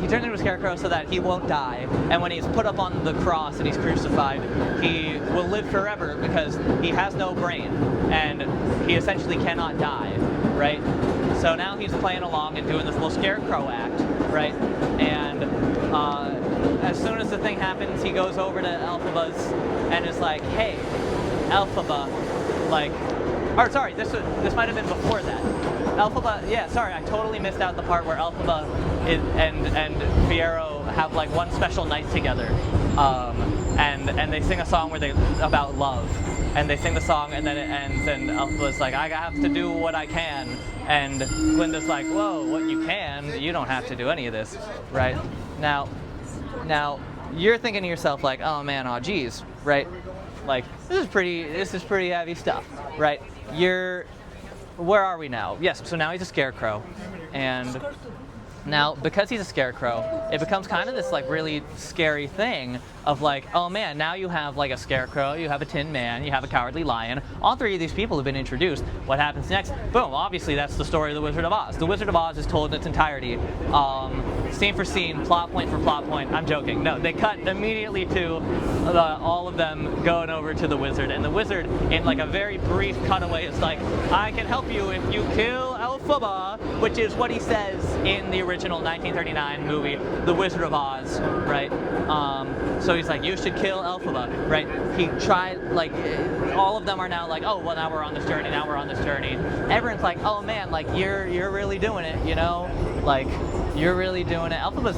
He turns into a scarecrow so that he won't die, and when he's put up on the cross and he's crucified, he will live forever because he has no brain, and he essentially cannot die, right? So now he's playing along and doing this little scarecrow act, right? And as soon as the thing happens, he goes over to Alphaba's and is like, hey, Alphaba, like, or sorry, this might have been before that. Alphaba, yeah, sorry, I totally missed out the part where Alphaba and Fiero have like one special night together, and they sing a song about love, and they sing the song, and then it ends, and Alphaba's like, I have to do what I can, and Glinda's like, whoa, what you can? You don't have to do any of this, right? Now you're thinking to yourself like, oh man, oh geez, right? Like this is pretty heavy stuff, right? Where are we now? Yes, so now he's a scarecrow, and now because he's a scarecrow, it becomes kind of this like really scary thing of like, oh man, now you have like a scarecrow, you have a tin man, you have a cowardly lion. All three of these people have been introduced. What happens next? Boom, obviously that's the story of the Wizard of Oz. The Wizard of Oz is told in its entirety, scene for scene, plot point for plot point. I'm joking. No, they cut immediately to all of them going over to the wizard, and the wizard, in like a very brief cutaway, is like, I can help you if you kill Alphaba, which is what he says in the original 1939 movie, The Wizard of Oz, right? So he's like, you should kill Alphaba, right? He tried, like, all of them are now like, oh, well, now we're on this journey, Everyone's like, oh man, like, you're really doing it, you know? Like, you're really doing it. Alphaba's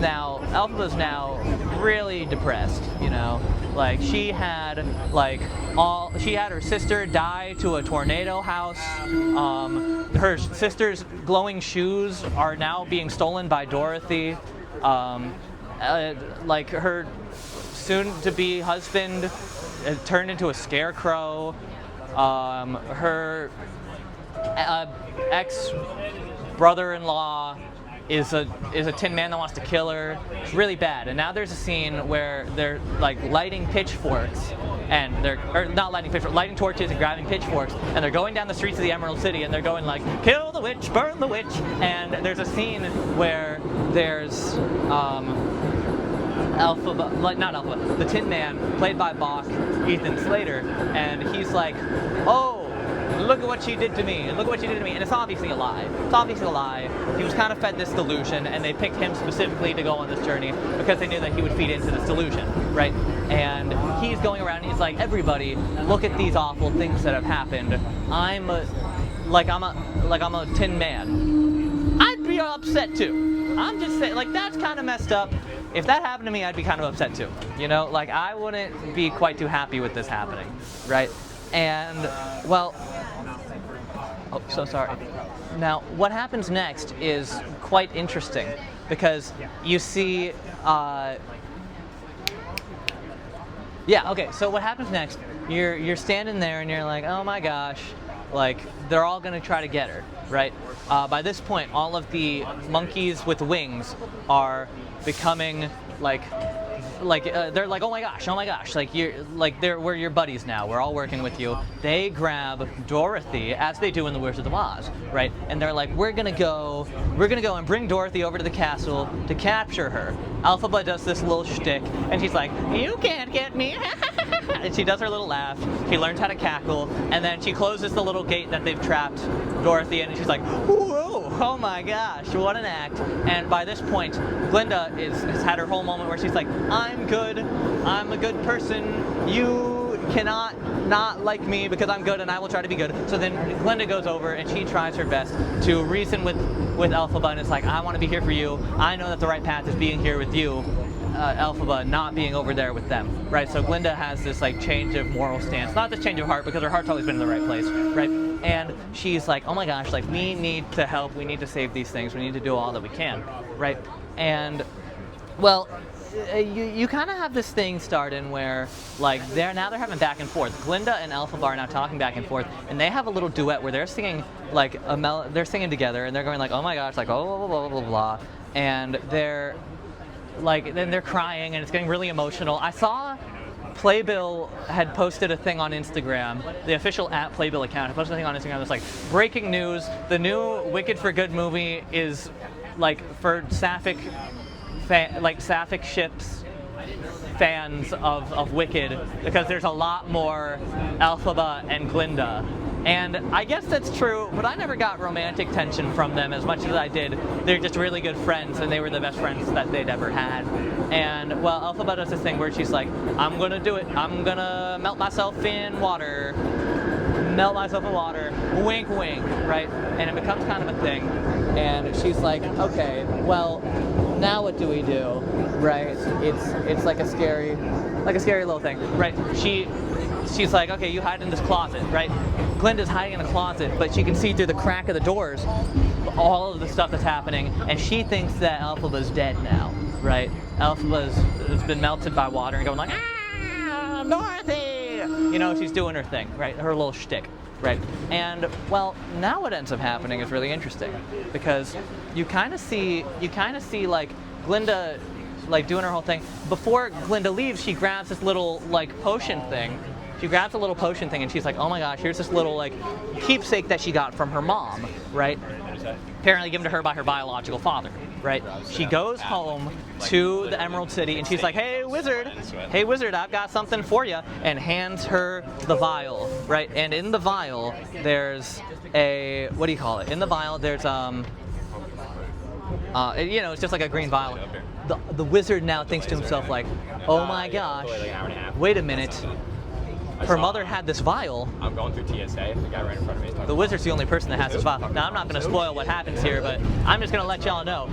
now really depressed, you know? Like, she had her sister die to a tornado house. Her sister's glowing shoes are now being stolen by Dorothy. Like, her soon-to-be husband turned into a scarecrow. Her ex-brother-in-law is a Tin Man that wants to kill her. It's really bad. And now there's a scene where they're like lighting pitchforks, and lighting torches and grabbing pitchforks, and they're going down the streets of the Emerald City, and they're going like, kill the witch, burn the witch. And there's a scene where there's the Tin Man, played by Boq, Ethan Slater, and he's like, oh, look at what she did to me, and look at what she did to me, and it's obviously a lie. It's obviously a lie. He was kind of fed this delusion, and they picked him specifically to go on this journey because they knew that he would feed into this delusion, right? And he's going around and he's like, everybody, look at these awful things that have happened. I'm a Tin Man. I'd be upset too. I'm just saying, like, that's kind of messed up. If that happened to me, I'd be kind of upset too. You know, like, I wouldn't be quite too happy with this happening, right? And, well, oh, so sorry. Now, what happens next is quite interesting because you see, yeah, okay, so what happens next, you're standing there and you're like, oh my gosh, like, they're all gonna try to get her, right? By this point, all of the monkeys with wings are becoming they're like, oh my gosh, like we're your buddies now. We're all working with you. They grab Dorothy, as they do in The Wizard of Oz, right? And they're like, we're gonna go and bring Dorothy over to the castle to capture her. Alphaba does this little shtick, and she's like, you can't get me. And she does her little laugh. She learns how to cackle, and then she closes the little gate that they've trapped Dorothy in, and she's like, whoa, oh my gosh, what an act. And by this point, Glinda has had her whole moment where she's like, I'm good, I'm a good person, you cannot not like me because I'm good and I will try to be good. So then Glinda goes over and she tries her best to reason with Alphaba, and it's like, I want to be here for you, I know that the right path is being here with you, Alphaba, not being over there with them, right? So Glinda has this like change of moral stance, not this change of heart because her heart's always been in the right place, right? And she's like, oh my gosh, like, we need to help, we need to save these things, we need to do all that we can, right? And, well, you kind of have this thing starting where, like, they're having back and forth. Glinda and Alphaba are now talking back and forth, and they have a little duet where they're singing, like, they're singing together, and they're going like, oh my gosh, like, oh, blah, blah, blah, blah, blah, and they're, like, then they're crying, and it's getting really emotional. I saw Playbill had posted a thing on Instagram, the official @Playbill account had posted a thing on Instagram that's like, breaking news, the new Wicked for Good movie is, like, for Sapphic ships fans of Wicked, because there's a lot more Alphaba and Glinda. And I guess that's true, but I never got romantic tension from them as much as I did. They're just really good friends, and they were the best friends that they'd ever had. And, well, Alphaba does this thing where she's like, I'm gonna do it. I'm gonna melt myself in water. Wink, wink, right? And it becomes kind of a thing. And she's like, okay, well, now what do we do, right? It's like a scary little thing, right? She's like, okay, you hide in this closet, right? Glinda's hiding in a closet, but she can see through the crack of the doors all of the stuff that's happening, and she thinks that Alphaba's dead now, right? Alphaba's been melted by water and going like, ah, Dorothy! You know, she's doing her thing, right? Her little shtick, right? And, well, now what ends up happening is really interesting, because you kind of see like Glinda, like, doing her whole thing. Before Glinda leaves, she grabs this little, like, potion thing. She grabs a little potion thing, and she's like, oh my gosh, here's this little, like, keepsake that she got from her mom, right? Apparently given to her by her biological father, right? She goes home to the Emerald City, and she's like, hey wizard, I've got something for you, and hands her the vial, right? And in the vial, there's a, what do you call it? In the vial, there's, you know, it's just like a green vial. The wizard now thinks to himself, like, oh my gosh, wait a minute. Her mother had this vial. I'm going through TSA. The guy right in front of me. The wizard's the only person that has this vial. Now, I'm not going to spoil what happens here, but I'm just going to let y'all know.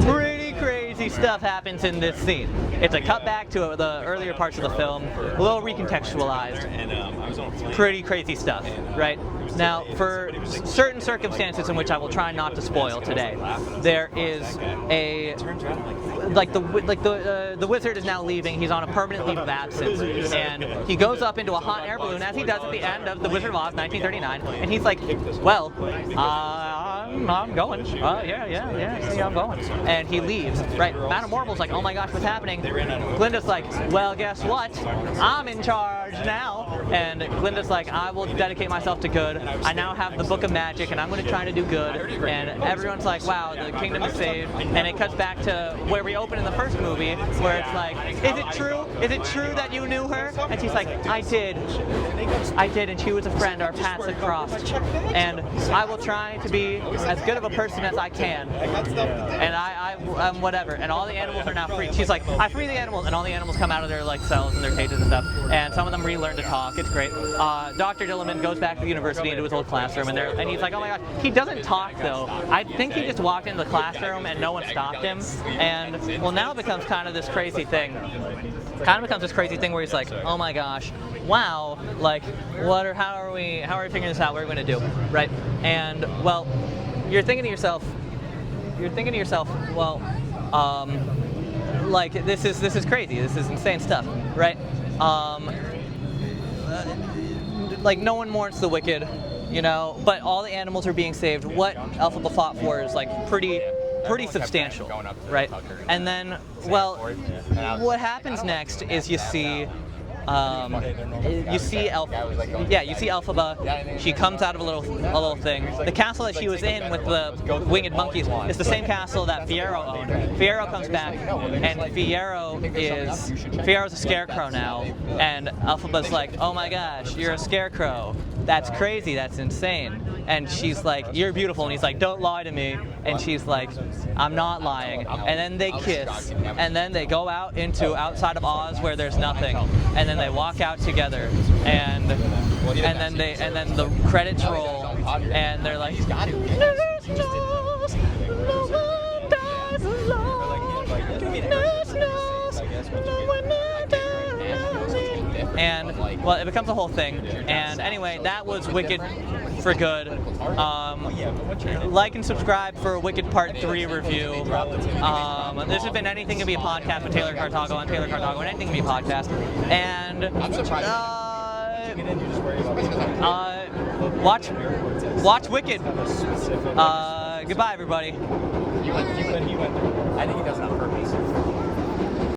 Pretty crazy stuff happens in this scene. It's a cutback to the earlier parts of the film, a little recontextualized. Pretty crazy stuff, right? Now, for certain circumstances in which I will try not to spoil today, there is a, the wizard is now leaving. He's on a permanent leave of absence, and he goes up into a hot air balloon, as he does at the end of The Wizard of Oz, 1939, and he's like, well, I'm going. Yeah, see, I'm going. And he leaves, right? Madame Morble's like, oh my gosh, what's happening? Glinda's like, well, guess what? I'm in charge now. And Glinda's like, I will dedicate myself to good. I now have the Book of Magic, and I'm going to try to do good. And everyone's like, wow, the kingdom is saved. And it cuts back to where we open in the first movie, where it's like, is it true? Is it true that you knew her? And she's like, I did, and she was a friend. Our paths have crossed. And I will try to be as good of a person as I can. And I'm whatever. And all the animals are now free. She's like, I free the animals, and all the animals come out of their like cells and their cages and stuff. And some of them relearn to talk. It's great. Dr. Dillerman goes back to the university into his old classroom, and he's like, oh my gosh. He doesn't talk though. I think he just walked into the classroom and no one stopped him. And well, now it becomes kind of this crazy thing. Where he's like, oh my gosh, wow, like, how are we figuring this out? What are we gonna do, right? And well, you're thinking to yourself, well, like this is crazy. This is insane stuff, right? Like no one mourns the wicked, you know, but all the animals are being saved. What Alphaba fought for is like pretty substantial, right? And then, well, what happens next is you see Alphaba. She comes out of a little thing. The castle that she was in with the winged monkeys is the same castle that Fiyero owned. Fiyero comes back, and Fiero's a scarecrow now. And Alphaba's like, oh my gosh, you're a scarecrow. That's crazy. That's insane. And she's like, you're beautiful. And he's like, don't lie to me. And she's like, I'm not lying. And then they kiss. And then they go out into outside of Oz where there's nothing. And then they walk out together. And then the credits roll. And they're like, no one dies alone. No one dies. And well, it becomes a whole thing. And anyway, that was Wicked for Good. Like and subscribe for a Wicked Part 3 review. This has been Anything Can Be a Podcast with Taylor Cartago on Taylor Cartago, and Anything Can Be a Podcast. And watch Wicked. Goodbye, everybody. He went. I think he does it on purpose.